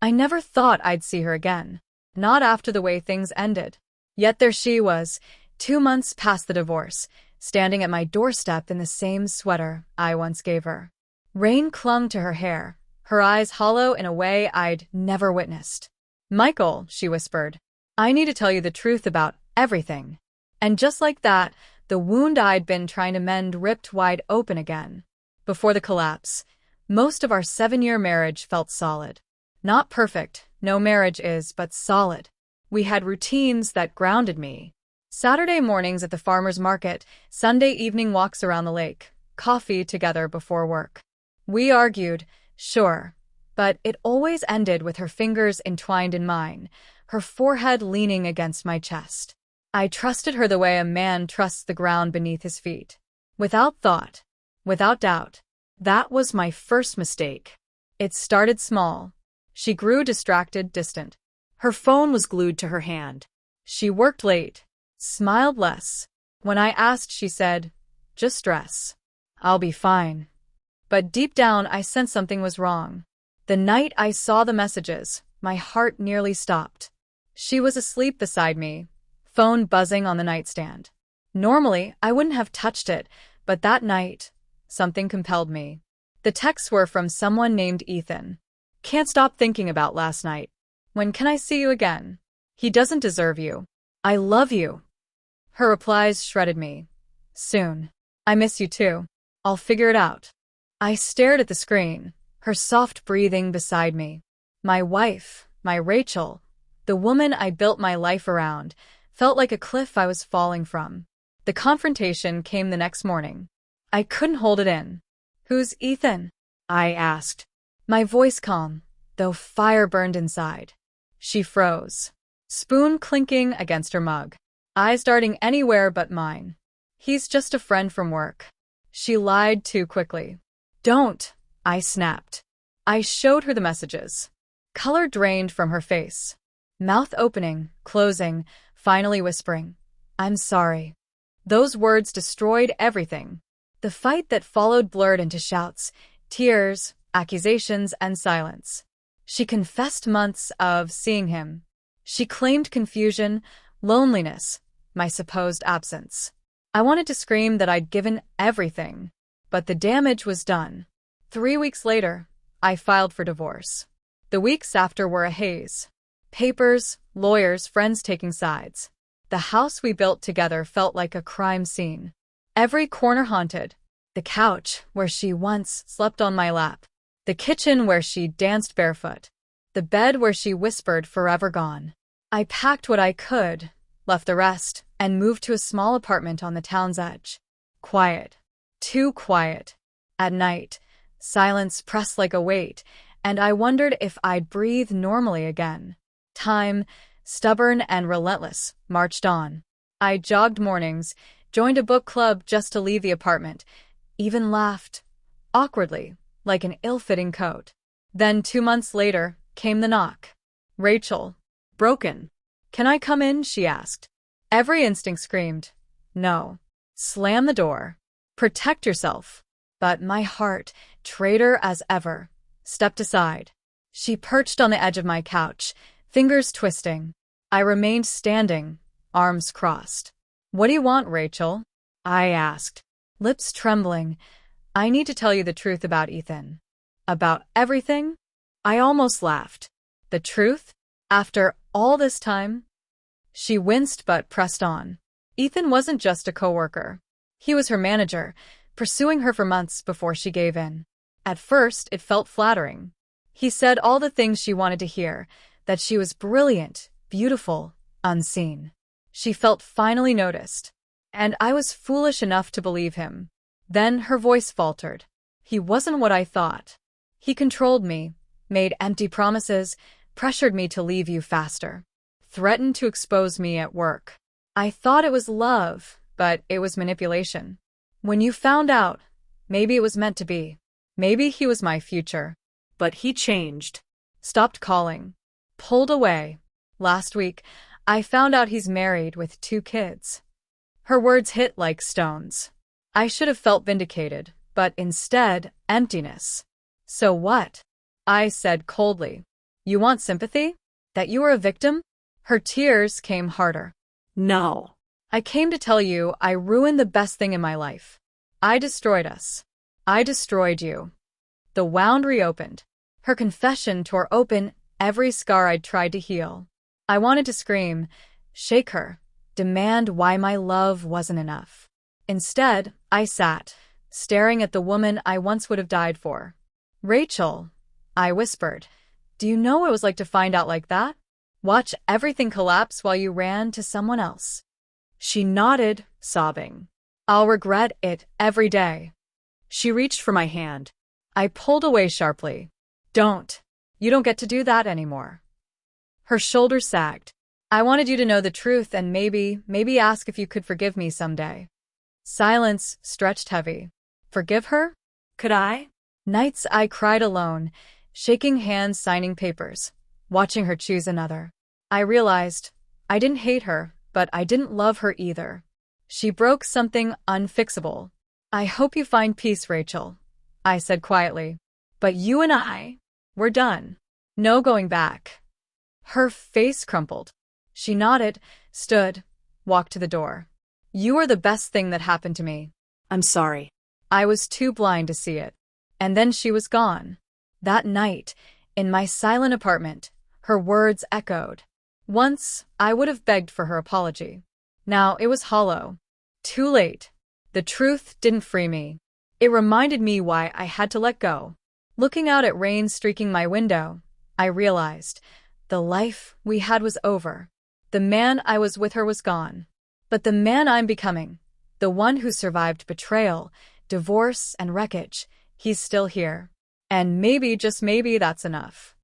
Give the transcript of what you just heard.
I never thought I'd see her again. Not after the way things ended. Yet there she was, 2 months past the divorce, standing at my doorstep in the same sweater I once gave her. Rain clung to her hair, her eyes hollow in a way I'd never witnessed. "Michael," she whispered, "I need to tell you the truth about everything." And just like that, the wound I'd been trying to mend ripped wide open again. Before the collapse, most of our 7-year marriage felt solid. Not perfect, no marriage is, but solid. We had routines that grounded me. Saturday mornings at the farmer's market, Sunday evening walks around the lake, coffee together before work. We argued, sure, but it always ended with her fingers entwined in mine, her forehead leaning against my chest. I trusted her the way a man trusts the ground beneath his feet. Without thought, without doubt. That was my first mistake. It started small. She grew distracted, distant. Her phone was glued to her hand. She worked late, smiled less. When I asked, she said, "Just stress. I'll be fine." But deep down, I sensed something was wrong. The night I saw the messages, my heart nearly stopped. She was asleep beside me, phone buzzing on the nightstand. Normally, I wouldn't have touched it, but that night, something compelled me. The texts were from someone named Ethan. "Can't stop thinking about last night. When can I see you again? He doesn't deserve you. I love you." Her replies shredded me. "Soon. I miss you too. I'll figure it out." I stared at the screen, her soft breathing beside me. My wife, my Rachel, the woman I built my life around, felt like a cliff I was falling from. The confrontation came the next morning. I couldn't hold it in. "Who's Ethan?" I asked. My voice calm, though fire burned inside. She froze, spoon clinking against her mug, eyes darting anywhere but mine. "He's just a friend from work." She lied too quickly. "Don't," I snapped. I showed her the messages. Color drained from her face. Mouth opening, closing, finally whispering, "I'm sorry." Those words destroyed everything. The fight that followed blurred into shouts, tears, accusations, and silence. She confessed months of seeing him. She claimed confusion, loneliness, my supposed absence. I wanted to scream that I'd given everything, but the damage was done. 3 weeks later, I filed for divorce. The weeks after were a haze. Papers, lawyers, friends taking sides. The house we built together felt like a crime scene. Every corner haunted. The couch, where she once slept on my lap. The kitchen where she danced barefoot. The bed where she whispered forever gone. I packed what I could, left the rest, and moved to a small apartment on the town's edge. Quiet. Too quiet. At night, silence pressed like a weight, and I wondered if I'd breathe normally again. Time, stubborn and relentless, marched on. I jogged mornings, joined a book club just to leave the apartment, even laughed, awkwardly, like an ill-fitting coat. Then 2 months later, came the knock. "Rachel." Broken. "Can I come in?" she asked. Every instinct screamed, "No." Slam the door. Protect yourself. But my heart, traitor as ever, stepped aside. She perched on the edge of my couch, fingers twisting. I remained standing, arms crossed. "What do you want, Rachel?" I asked, lips trembling. "I need to tell you the truth about Ethan." "About everything?" I almost laughed. "The truth? After all this time?" She winced but pressed on. Ethan wasn't just a coworker. He was her manager, pursuing her for months before she gave in. At first, it felt flattering. He said all the things she wanted to hear, that she was brilliant, beautiful, unseen. She felt finally noticed. And I was foolish enough to believe him. Then her voice faltered. "He wasn't what I thought. He controlled me, made empty promises, pressured me to leave you faster, threatened to expose me at work. I thought it was love, but it was manipulation. When you found out, maybe it was meant to be. Maybe he was my future. But he changed. Stopped calling. Pulled away. Last week, I found out he's married with 2 kids." Her words hit like stones. I should have felt vindicated, but instead, emptiness. "So what?" I said coldly. You want sympathy? That you were a victim? Her tears came harder. No. I came to tell you I ruined the best thing in my life. I destroyed us. I destroyed you. The wound reopened. Her confession tore open every scar I'd tried to heal. I wanted to scream, shake her, demand why my love wasn't enough. Instead, I sat, staring at the woman I once would have died for. Rachel, I whispered, do you know what it was like to find out like that? Watch everything collapse while you ran to someone else. She nodded, sobbing. I'll regret it every day. She reached for my hand. I pulled away sharply. Don't. You don't get to do that anymore. Her shoulders sagged. I wanted you to know the truth and maybe ask if you could forgive me someday. Silence stretched heavy. Forgive her? Could I? Nights I cried alone, shaking hands signing papers, watching her choose another. I realized I didn't hate her, but I didn't love her either. She broke something unfixable. I hope you find peace, Rachel, I said quietly. But you and I, we're done. No going back. Her face crumpled. She nodded, stood, walked to the door. You are the best thing that happened to me. I'm sorry. I was too blind to see it. And then she was gone. That night, in my silent apartment, her words echoed. Once, I would have begged for her apology. Now it was hollow. Too late. The truth didn't free me. It reminded me why I had to let go. Looking out at rain streaking my window, I realized the life we had was over. The man I was with her was gone. But the man I'm becoming, the one who survived betrayal, divorce, and wreckage, he's still here. And maybe, just maybe, that's enough.